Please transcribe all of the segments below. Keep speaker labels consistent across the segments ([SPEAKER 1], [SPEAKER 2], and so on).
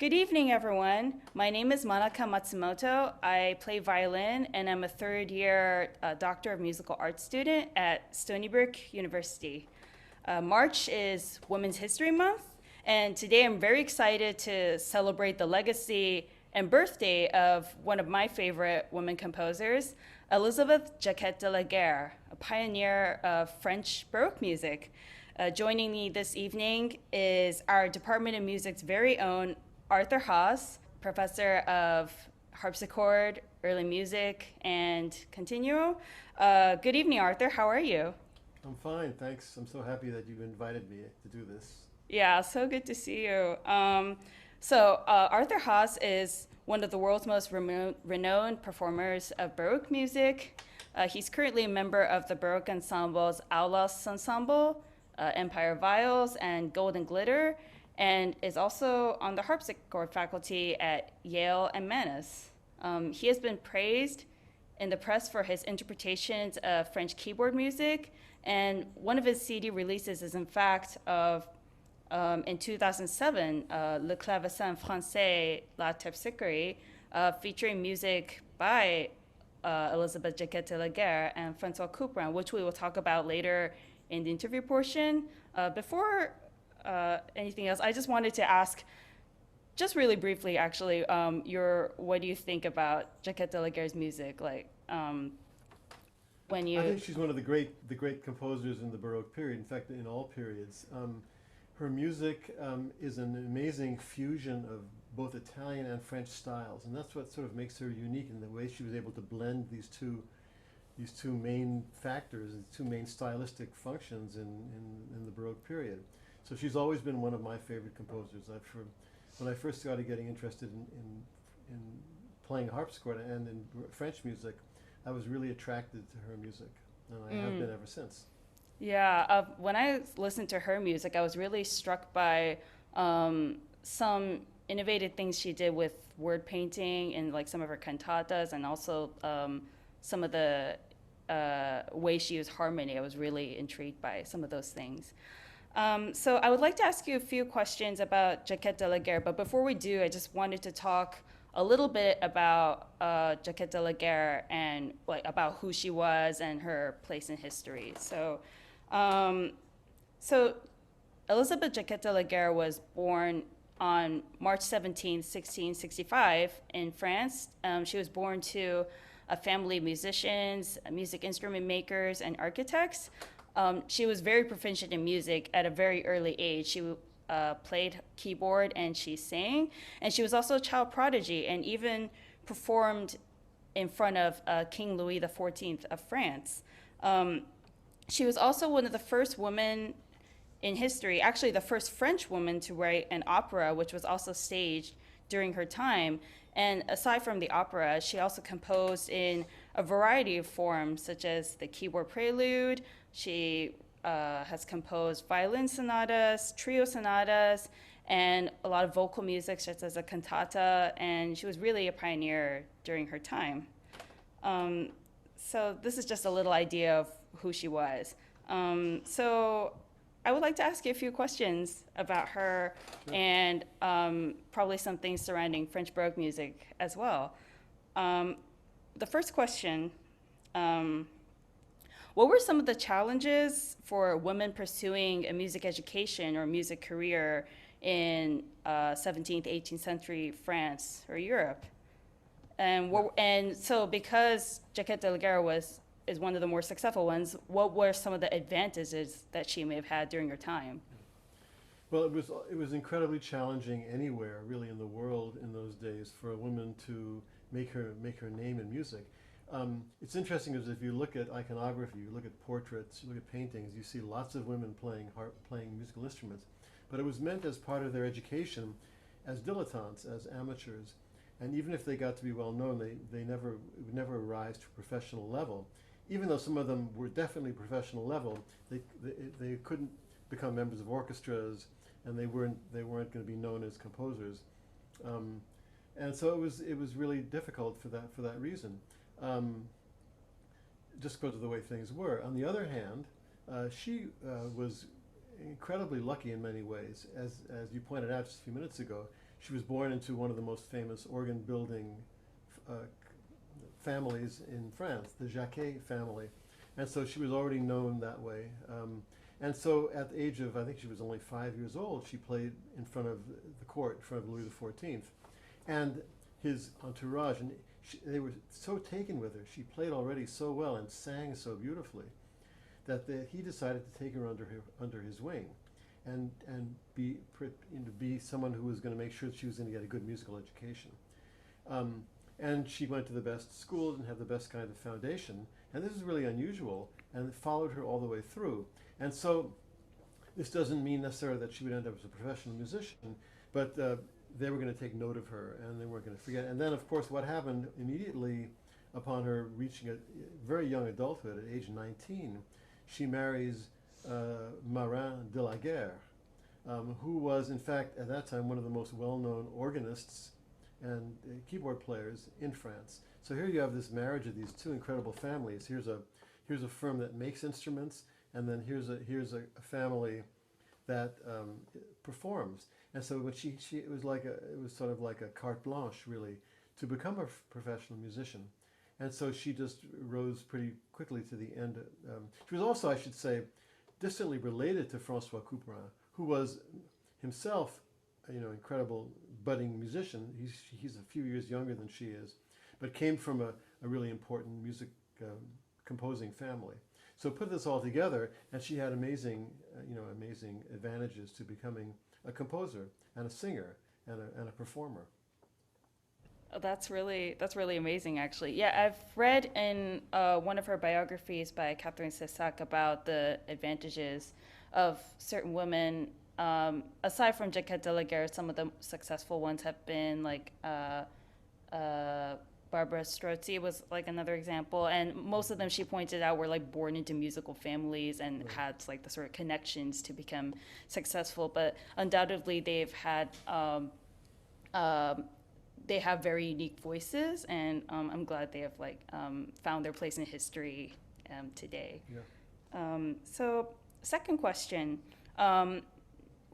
[SPEAKER 1] Good evening, everyone. My name is Manaka Matsumoto. I play violin, and I'm a third-year Doctor of Musical Arts student at Stony Brook University. March is Women's History Month, and today I'm very excited to celebrate the legacy and birthday of one of my favorite women composers, Elisabeth Jacquet de la Guerre, a pioneer of French Baroque music. Joining me this evening is our Department of Music's very own Arthur Haas, Professor of Harpsichord, Early Music, and Continuo. Good evening, Arthur. How are you?
[SPEAKER 2] I'm fine, thanks. I'm so happy that you invited me to do this.
[SPEAKER 1] Yeah, so good to see you. Arthur Haas is one of the world's most renowned performers of Baroque music. He's currently a member of the Baroque ensembles Aulas Ensemble, Empire Viols, and Golden Glitter, and is also on the harpsichord faculty at Yale and Manus. He has been praised in the press for his interpretations of French keyboard music, and one of his CD releases is in fact of in 2007, Le Clavecin Français La Terpsichore, featuring music by Elisabeth Jacquet de la Guerre and Francois Couperin, which we will talk about later in the interview portion. Before anything else, I just wanted to ask, just really briefly, actually, what do you think about Jacquet de la Guerre's music? When
[SPEAKER 2] I
[SPEAKER 1] you,
[SPEAKER 2] think she's one of the great composers in the Baroque period. In fact, in all periods, her music is an amazing fusion of both Italian and French styles, and that's what sort of makes her unique in the way she was able to blend these two main factors, these two main stylistic functions in the Baroque period. So she's always been one of my favorite composers. When I first started getting interested in playing harpsichord and in French music, I was really attracted to her music, and I have been ever since.
[SPEAKER 1] yeah, when I listened to her music, I was really struck by some innovative things she did with word painting and like some of her cantatas, and also some of the way she used harmony. I was really intrigued by some of those things. So I would like to ask you a few questions about Jacquet de la Guerre, but before we do, I just wanted to talk a little bit about Jacquet de la Guerre and like about who she was and her place in history. Um, so Elisabeth Jacquet de la Guerre was born on March 17, 1665 in France. She was born to a family of musicians, music instrument makers, and architects. She was very proficient in music at a very early age. She played keyboard and she sang, and she was also a child prodigy and even performed in front of King Louis XIV of France. She was also one of the first women in history, actually the first French woman to write an opera, which was also staged during her time. And aside from the opera, she also composed in a variety of forms, such as the keyboard prelude. She has composed violin sonatas, trio sonatas, and a lot of vocal music, such as a cantata, and she was really a pioneer during her time. So this is just a little idea of who she was. So I would like to ask you a few questions about her
[SPEAKER 2] Sure.
[SPEAKER 1] and probably some things surrounding French Baroque music as well. The first question, what were some of the challenges for women pursuing a music education or music career in 17th, 18th century France or Europe? And so because Jacquet de la Guerre is one of the more successful ones, what were some of the advantages that she may have had during her time?
[SPEAKER 2] Well, it was incredibly challenging anywhere, really, in the world in those days for a woman to make her name in music. It's interesting because if you look at iconography, you look at portraits, you look at paintings, you see lots of women playing musical instruments. But it was meant as part of their education as dilettantes, as amateurs. And even if they got to be well known, they would never rise to a professional level. Even though some of them were definitely professional level, they couldn't become members of orchestras, and they weren't going to be known as composers. And so it was really difficult for that reason. Just because of the way things were. On the other hand, she was incredibly lucky in many ways. As you pointed out just a few minutes ago, she was born into one of the most famous organ building uh, families in France, the Jacquet family. And so she was already known that way. And so at the age of, I think she was only 5 years old, she played in front of the court, in front of Louis XIV. And his entourage, and they were so taken with her. She played already so well and sang so beautifully that he decided to take her under his wing and be someone who was going to make sure that she was going to get a good musical education. And she went to the best schools and had the best kind of foundation. And this is really unusual, and it followed her all the way through. And so this doesn't mean necessarily that she would end up as a professional musician, but they were going to take note of her, and they weren't going to forget. And then, of course, what happened immediately upon her reaching a very young adulthood at age 19, she marries Marin de la Guerre, who was, in fact, at that time, one of the most well-known organists and keyboard players in France. So here you have this marriage of these two incredible families. Here's a firm that makes instruments, and then here's a family that performs. And so when it was sort of like a carte blanche, really, to become a professional musician. And so she just rose pretty quickly to the end. She was also, I should say, distantly related to Francois Couperin, who was himself, incredible budding musician. He's a few years younger than she is, but came from a really important music composing family. So put this all together, and she had amazing advantages to becoming a composer and a singer and a performer.
[SPEAKER 1] Oh, that's really amazing, actually. Yeah, I've read in one of her biographies by Catherine Cessac about the advantages of certain women. Aside from Jacquet de la Guerre, some of the successful ones have been like Barbara Strozzi was like another example, and most of them she pointed out were like born into musical families and had like the sort of connections to become successful. But undoubtedly, they've had they have very unique voices, and I'm glad they have found their place in history today.
[SPEAKER 2] Yeah.
[SPEAKER 1] So, second question.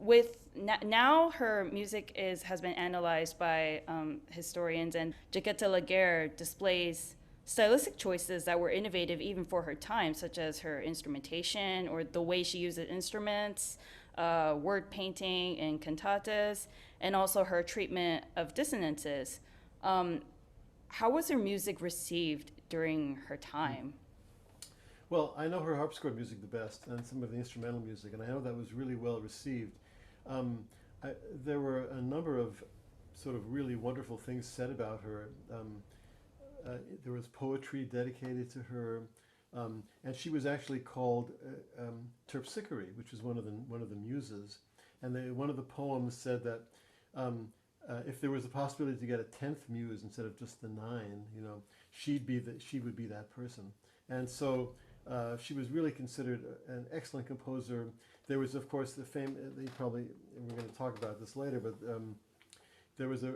[SPEAKER 1] With now her music has been analyzed by historians, and Jacquet de la Guerre displays stylistic choices that were innovative even for her time, such as her instrumentation or the way she uses instruments, word painting and cantatas, and also her treatment of dissonances. How was her music received during her time?
[SPEAKER 2] Well, I know her harpsichord music the best, and some of the instrumental music, and I know that was really well received. There were a number of sort of really wonderful things said about her. There was poetry dedicated to her, and she was actually called Terpsichore, which is one of the muses. And one of the poems said that if there was a possibility to get a 10th muse instead of just the 9, she would be that person. And so she was really considered an excellent composer. There was, of course, we're going to talk about this later, but there was a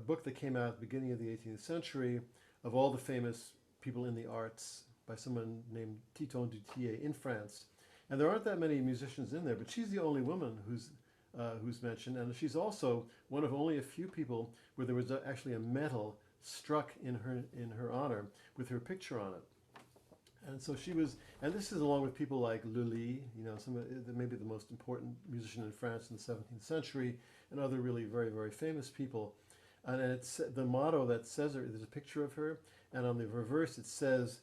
[SPEAKER 2] book that came out at the beginning of the 18th century of all the famous people in the arts by someone named Titon Duthier in France. And there aren't that many musicians in there, but she's the only woman who's mentioned, and she's also one of only a few people where there was actually a medal struck in her honor with her picture on it. And so she was, and this is along with people like Lully, maybe the most important musician in France in the 17th century, and other really very, very famous people. And it's the motto that says her, there's a picture of her, and on the reverse it says,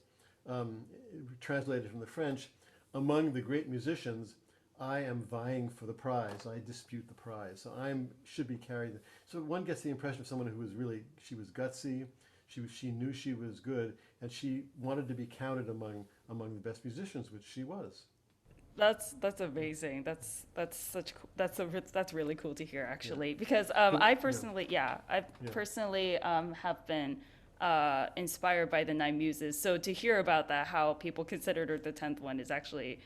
[SPEAKER 2] translated from the French, "Among the great musicians, I am vying for the prize. I dispute the prize." So should be carried. So one gets the impression of someone who was she was gutsy. She knew she was good, and she wanted to be counted among the best musicians, which she was.
[SPEAKER 1] That's amazing. That's really cool to hear, actually, because I personally have been inspired by the 9 muses. So to hear about that, how people considered her the 10th one, is actually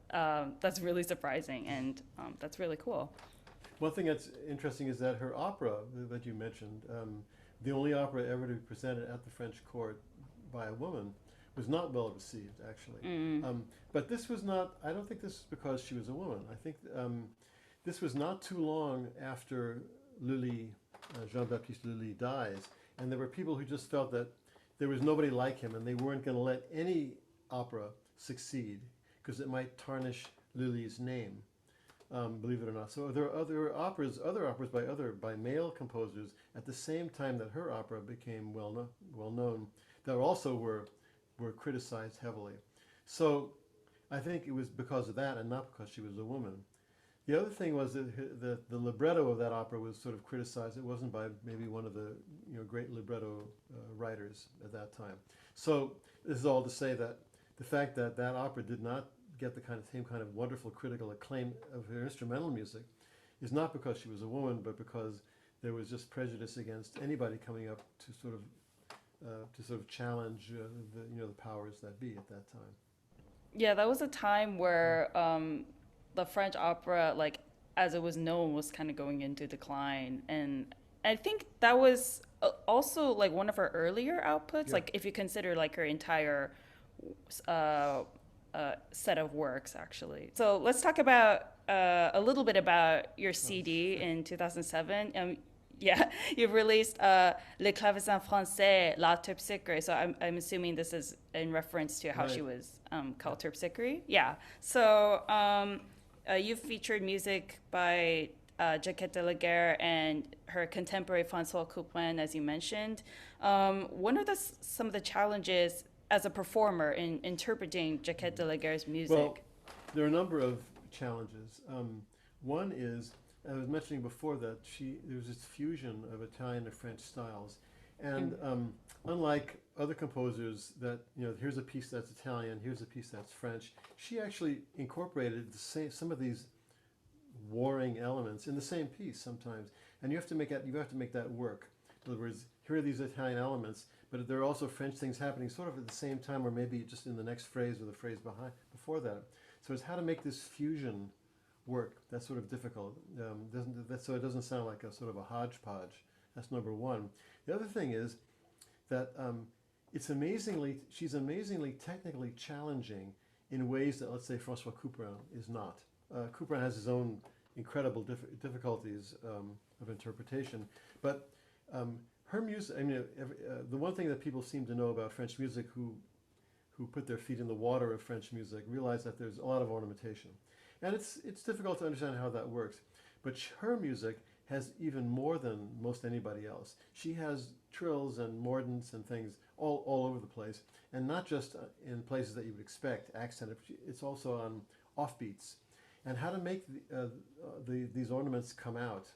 [SPEAKER 1] that's really surprising, and that's really cool.
[SPEAKER 2] One thing that's interesting is that her opera that you mentioned, the only opera ever to be presented at the French court by a woman, was not well received, actually. But this was not, I don't think this is because she was a woman. I think this was not too long after Lully, Jean-Baptiste Lully dies, and there were people who just felt that there was nobody like him, and they weren't going to let any opera succeed because it might tarnish Lully's name, believe it or not. So there are other operas by male composers at the same time that her opera became well known, that also were criticized heavily. So I think it was because of that and not because she was a woman. The other thing was that the libretto of that opera was sort of criticized. It wasn't by maybe one of the great libretto writers at that time. So this is all to say that the fact that that opera did not get the same kind of wonderful critical acclaim of her instrumental music is not because she was a woman, but because there was just prejudice against anybody coming up to sort of challenge the powers that be at that time.
[SPEAKER 1] Yeah, that was a time where the French opera, like as it was known, was kind of going into decline, and I think that was also like one of her earlier outputs.
[SPEAKER 2] Yeah.
[SPEAKER 1] Like if you consider like her entire uh, set of works, actually. So let's talk about a little bit about your CD in 2007. Yeah, you've released Le Clavecin Français, La Terpsichore. So I'm assuming this is in reference to how
[SPEAKER 2] Right.
[SPEAKER 1] she was called Terpsichore. Yeah. So you've featured music by Jacquet de la Guerre and her contemporary François Couperin, as you mentioned. What are some of the challenges as a performer in interpreting Jacquet de la Guerre's music?
[SPEAKER 2] Well, there are a number of challenges. One is, I was mentioning before that there was this fusion of Italian and French styles, and unlike other composers that here's a piece that's Italian, here's a piece that's French, she actually incorporated some of these warring elements in the same piece sometimes, and you have to make that work. In other words, here are these Italian elements, but there are also French things happening sort of at the same time, or maybe just in the next phrase or the phrase before that. So it's how to make this fusion work. That's sort of difficult. So it doesn't sound like a sort of a hodgepodge. That's number one. The other thing is that she's amazingly technically challenging in ways that, let's say, François Couperin is not. Couperin has his own incredible difficulties of interpretation, but her music. I mean, the one thing that people seem to know about French music, who put their feet in the water of French music, realize that there's a lot of ornamentation, and it's difficult to understand how that works. But her music has even more than most anybody else. She has trills and mordents and things all over the place, and not just in places that you would expect accent. It's also on offbeats, and how to make these ornaments come out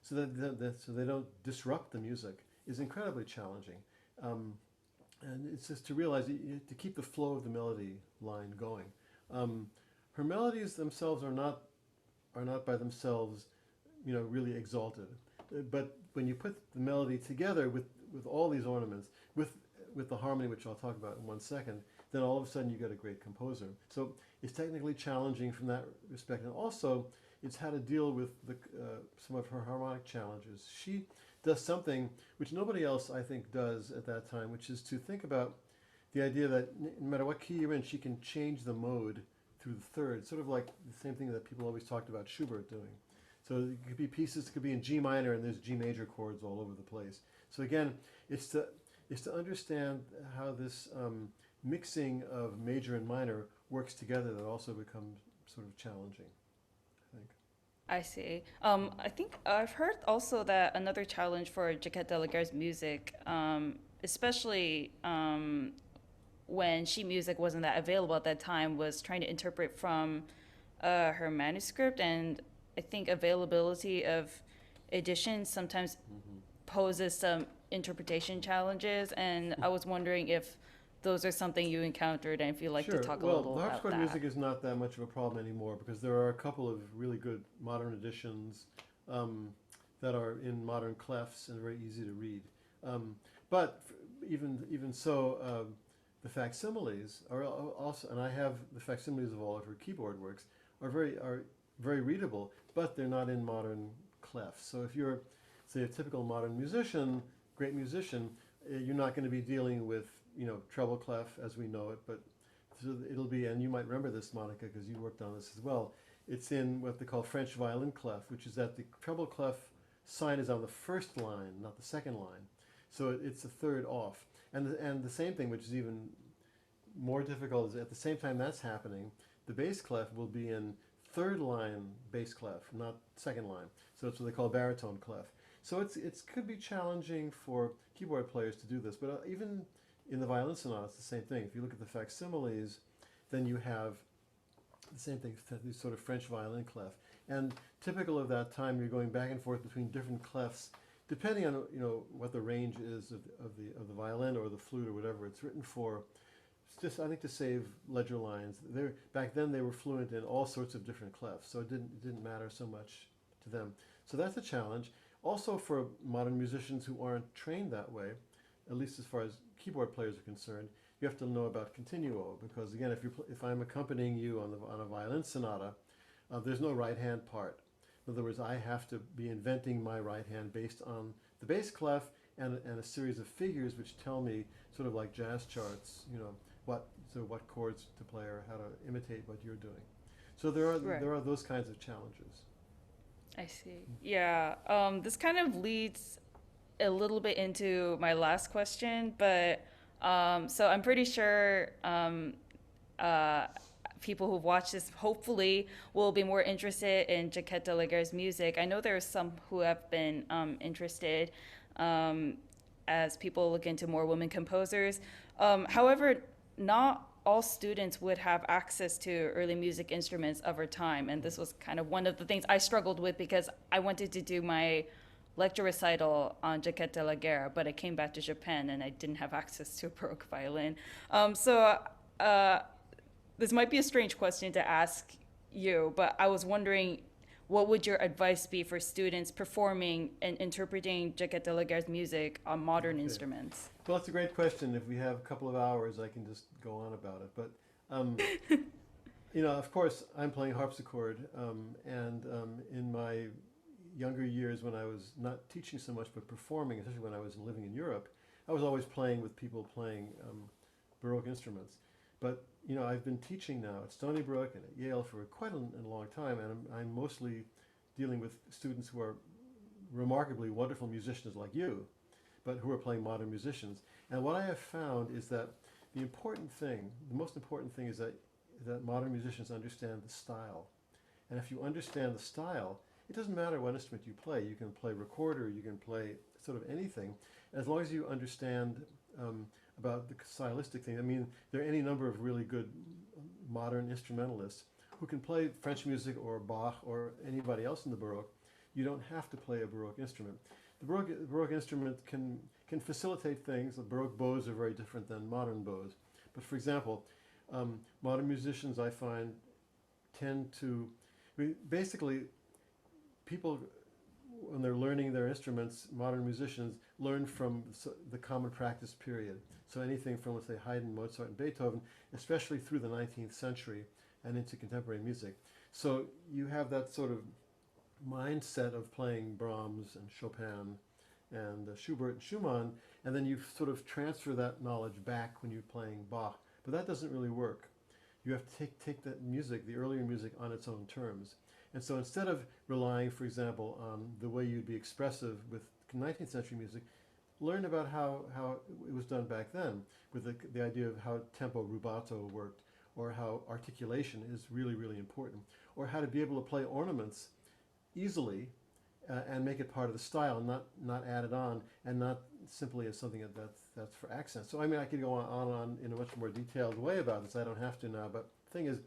[SPEAKER 2] so they don't disrupt the music is incredibly challenging. And it's just to realize to keep the flow of the melody line going. Her melodies themselves are not by themselves, really exalted. But when you put the melody together with all these ornaments, with the harmony, which I'll talk about in 1 second, then all of a sudden you get a great composer. So it's technically challenging from that respect, and also it's how to deal with some of her harmonic challenges. She does something which nobody else, I think, does at that time, which is to think about the idea that no matter what key you're in, she can change the mode through the third, sort of like the same thing that people always talked about Schubert doing. So it could be pieces, it could be in G minor, and there's G major chords all over the place. So again, it's to understand how this mixing of major and minor works together that also becomes sort of challenging, I think.
[SPEAKER 1] I see. I think I've heard also that another challenge for Jacquet de la Guerre's music, especially when sheet music wasn't that available at that time, was trying to interpret from her manuscript, and I think availability of editions sometimes poses some interpretation challenges, and I was wondering if those are something you encountered, and if you'd like to talk a little
[SPEAKER 2] the
[SPEAKER 1] about that.
[SPEAKER 2] harpsichord music is not that much of a problem anymore because there are a couple of really good modern editions that are in modern clefs and very easy to read. But even so, the facsimiles are also, and I have the facsimiles of all of her keyboard works, are very readable, but they're not in modern clefs. So if you're, say, a typical modern musician, great musician, you're not going to be dealing with treble clef as we know it, but so it'll be, and you might remember this, Monica, because you worked on this as well. It's in what they call French violin clef, which is that the treble clef sign is on the first line, not the second line. So it's a third off. And the same thing, which is even more difficult, is at the same time that's happening, the bass clef will be in third line bass clef, not second line. So it's what they call baritone clef. So it could be challenging for keyboard players to do this, but even in the violin sonata, it's the same thing. If you look at the facsimiles, then you have the same thing, these sort of French violin clef. And typical of that time, you're going back and forth between different clefs, depending on what the range is of the violin or the flute or whatever it's written for. It's just, I think, to save ledger lines. Back then they were fluent in all sorts of different clefs, so it didn't matter so much to them. So that's a challenge. Also for modern musicians who aren't trained that way, at least as far as keyboard players are concerned, you have to know about continuo, because again, if I'm accompanying you on a violin sonata, there's no right hand part. In other words, I have to be inventing my right hand based on the bass clef and a series of figures which tell me, sort of like jazz charts, what chords to play or how to imitate what you're doing. So there are those kinds of challenges.
[SPEAKER 1] I see. Yeah. This kind of leads a little bit into my last question, but so I'm pretty sure uh, people who've watched this hopefully will be more interested in Jacquet de la Guerre's music. I know there are some who have been interested as people look into more women composers. However, not all students would have access to early music instruments over time, and this was kind of one of the things I struggled with because I wanted to do my lecture recital on Jacquet de la Guerre, but I came back to Japan and I didn't have access to a Baroque violin. So this might be a strange question to ask you, but I was wondering, what would your advice be for students performing and interpreting Jacquet de la Guerre's music on modern instruments?
[SPEAKER 2] Well, that's a great question. If we have a couple of hours, I can just go on about it. But, of course, I'm playing harpsichord, and in my younger years when I was not teaching so much but performing, especially when I was living in Europe, I was always playing with people playing Baroque instruments. But I've been teaching now at Stony Brook and at Yale for quite a long time, and I'm mostly dealing with students who are remarkably wonderful musicians like you, but who are playing modern musicians. And what I have found is that the most important thing is that modern musicians understand the style. And if you understand the style, it doesn't matter what instrument you play. You can play recorder, you can play sort of anything, as long as you understand about the stylistic thing. I mean, there are any number of really good modern instrumentalists who can play French music or Bach or anybody else in the Baroque. You don't have to play a Baroque instrument. The Baroque instrument can facilitate things. The Baroque bows are very different than modern bows. But for example, modern musicians, I find, tend to, basically, people, when they're learning their instruments, modern musicians learn from the common practice period. So anything from, let's say, Haydn, Mozart, and Beethoven, especially through the 19th century and into contemporary music. So you have that sort of mindset of playing Brahms and Chopin and Schubert and Schumann, and then you sort of transfer that knowledge back when you're playing Bach. But that doesn't really work. You have to take that music, the earlier music, on its own terms. And so instead of relying, for example, on the way you'd be expressive with 19th century music, learn about how it was done back then, with the idea of how tempo rubato worked, or how articulation is really, really important, or how to be able to play ornaments easily and make it part of the style, not add it on, and not simply as something that's for accent. So I mean, I could go on in a much more detailed way about this. I don't have to now, but the thing is,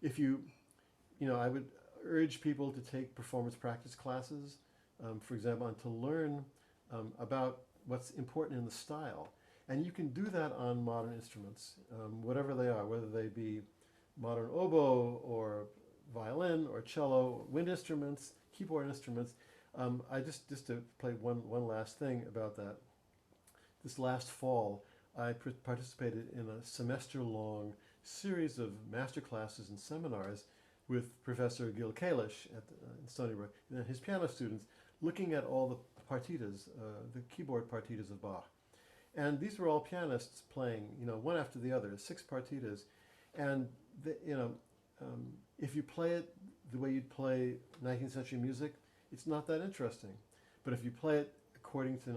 [SPEAKER 2] if I would urge people to take performance practice classes, for example, and to learn about what's important in the style. And you can do that on modern instruments, whatever they are, whether they be modern oboe or violin or cello, wind instruments, keyboard instruments. I just to play one last thing about that. This last fall, I participated in a semester-long series of master classes and seminars with Professor Gil Kalish at Stony Brook and his piano students, looking at all the partitas, the keyboard partitas of Bach. And these were all pianists playing, one after the other, 6 partitas. And if you play it the way you'd play 19th century music, it's not that interesting. But if you play it according to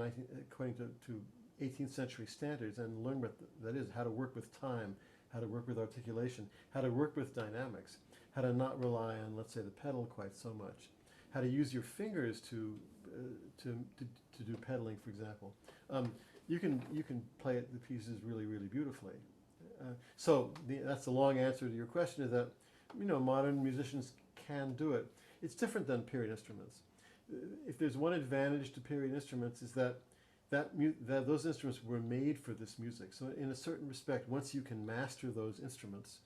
[SPEAKER 2] 18th century standards and learn what that is, how to work with time, how to work with articulation, how to work with dynamics, how to not rely on, let's say, the pedal quite so much, how to use your fingers to do pedaling, for example. You can play the pieces really, really beautifully. So that's the long answer to your question, is that, you know, modern musicians can do it. It's different than period instruments. If there's one advantage to period instruments, is that those instruments were made for this music. So in a certain respect, once you can master those instruments,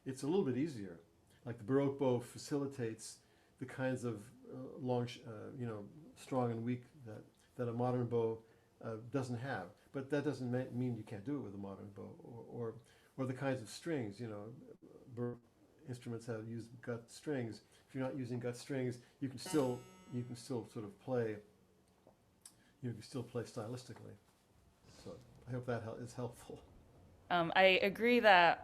[SPEAKER 2] it's a little bit easier. Like the Baroque bow facilitates the kinds of you know, strong and weak that a modern bow doesn't have. But that doesn't mean you can't do it with a modern bow. Or the kinds of strings, you know, Baroque instruments have gut strings. If you're not using gut strings, you can still sort of play. You can still play stylistically. So I hope that is helpful.
[SPEAKER 1] I agree that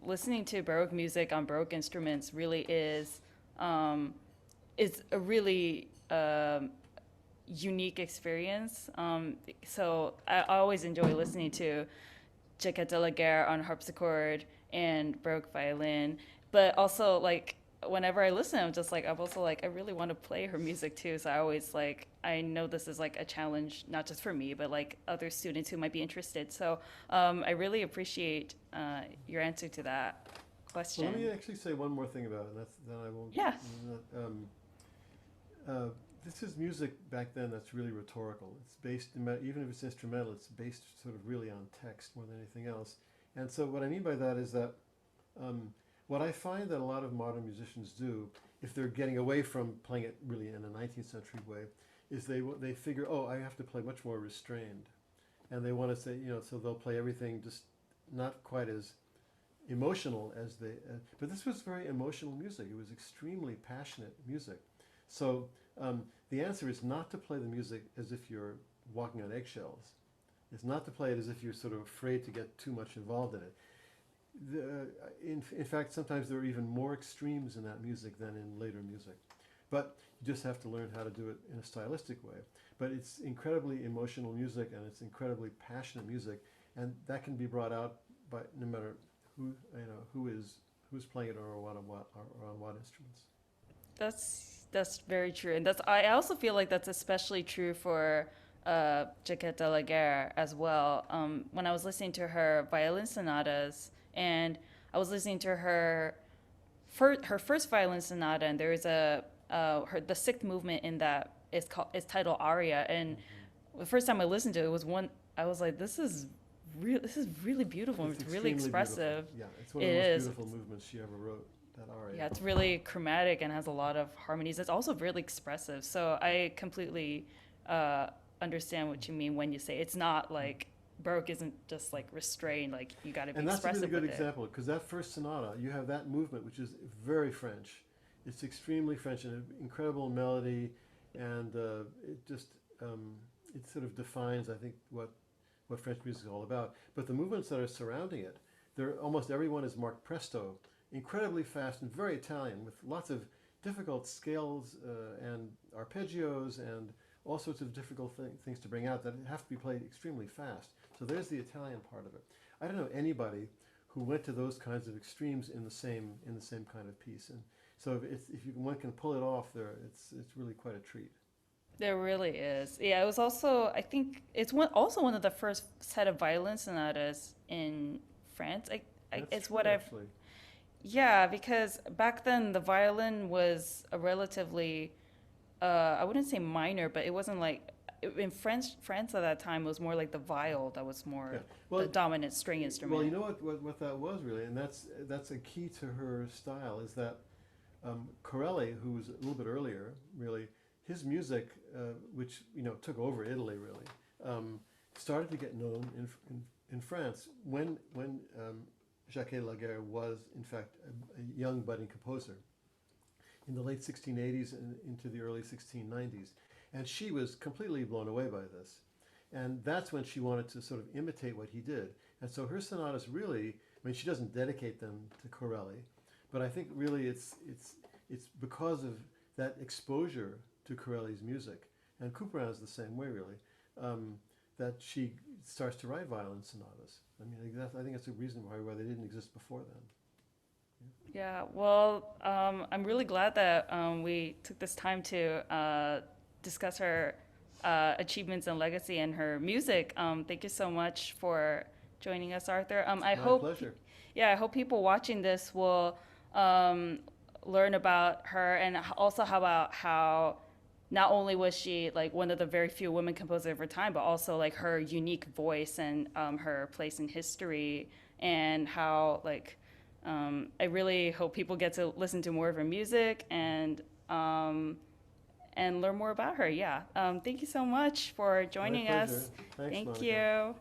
[SPEAKER 1] listening to Baroque music on Baroque instruments really is a really unique experience. So I always enjoy listening to Jacquet de la Guerre on harpsichord and Baroque violin, but also like whenever I listen, I'm also like, I really want to play her music too. So I always like, I know this is like a challenge, not just for me, but like other students who might be interested. So I really appreciate your answer to that question.
[SPEAKER 2] Well, let me actually say one more thing about it, and then I won't.
[SPEAKER 1] Yeah.
[SPEAKER 2] This is music back then that's really rhetorical. It's based, even if it's instrumental, it's based sort of really on text more than anything else. And so what I mean by that is that what I find that a lot of modern musicians do, if they're getting away from playing it really in a 19th century way, is they figure, oh, I have to play much more restrained. And they want to say, you know, so they'll play everything just not quite as emotional as they, but this was very emotional music. It was extremely passionate music. So the answer is not to play the music as if you're walking on eggshells. It's not to play it as if you're sort of afraid to get too much involved in it. In fact, sometimes there are even more extremes in that music than in later music. But you just have to learn how to do it in a stylistic way. But it's incredibly emotional music, and it's incredibly passionate music, and that can be brought out by no matter who, you know, who's playing it or on what instruments.
[SPEAKER 1] That's very true, and I also feel like that's especially true for Jacquet de la Guerre as well. When I was listening to her violin sonatas, and I was listening to her first violin sonata, and there is the sixth movement in that is titled aria, and the first time I listened to it was I was like, this is really beautiful. It's really expressive.
[SPEAKER 2] Beautiful. Yeah, it's one of the most beautiful movements she ever wrote. That aria.
[SPEAKER 1] Yeah, it's really chromatic and has a lot of harmonies. It's also really expressive. So I completely understand what you mean when you say it's not like Baroque isn't just like restrained, like you got to be expressive.
[SPEAKER 2] And that's a really good
[SPEAKER 1] with
[SPEAKER 2] example, because that first sonata, you have that movement, which is very French. It's extremely French and an incredible melody, and it just it sort of defines, I think, what French music is all about. But the movements that are surrounding it, almost everyone is marked presto, incredibly fast and very Italian, with lots of difficult scales and arpeggios and all sorts of difficult things to bring out that have to be played extremely fast. So there's the Italian part of it. I don't know anybody who went to those kinds of extremes in the same kind of piece. And so if one can pull it off there, it's really quite a treat.
[SPEAKER 1] There really is. Yeah, it was also, I think it's also one of the first set of violin sonatas in France. It's
[SPEAKER 2] true,
[SPEAKER 1] what
[SPEAKER 2] actually.
[SPEAKER 1] Yeah, because back then the violin was a relatively, I wouldn't say minor, but it wasn't like, in France at that time, it was more like the viol that was more the dominant string instrument.
[SPEAKER 2] Well, you know what that was really, and that's a key to her style, is that Corelli, who was a little bit earlier, really, his music, which took over Italy really, started to get known in France when Jacquet de la Guerre was in fact a young budding composer in the late 1680s and into the early 1690s. And she was completely blown away by this. And that's when she wanted to sort of imitate what he did. And so her sonatas really, I mean, she doesn't dedicate them to Corelli, But I think really it's because of that exposure to Corelli's music, and Couperin is the same way really, that she starts to write violin sonatas. I mean, I think that's a reason why they didn't exist before then.
[SPEAKER 1] Yeah, well, I'm really glad that we took this time to discuss her achievements and legacy and her music. Thank you so much for joining us, Arthur. I
[SPEAKER 2] My
[SPEAKER 1] hope,
[SPEAKER 2] pleasure.
[SPEAKER 1] yeah, I hope people watching this will learn about her and also how about how not only was she like one of the very few women composers of her time, but also like her unique voice and her place in history and how like I really hope people get to listen to more of her music and learn more about her. Yeah. Thank you so much for
[SPEAKER 2] My
[SPEAKER 1] joining
[SPEAKER 2] pleasure.
[SPEAKER 1] us.
[SPEAKER 2] Thanks,
[SPEAKER 1] Thank
[SPEAKER 2] Monica.
[SPEAKER 1] you.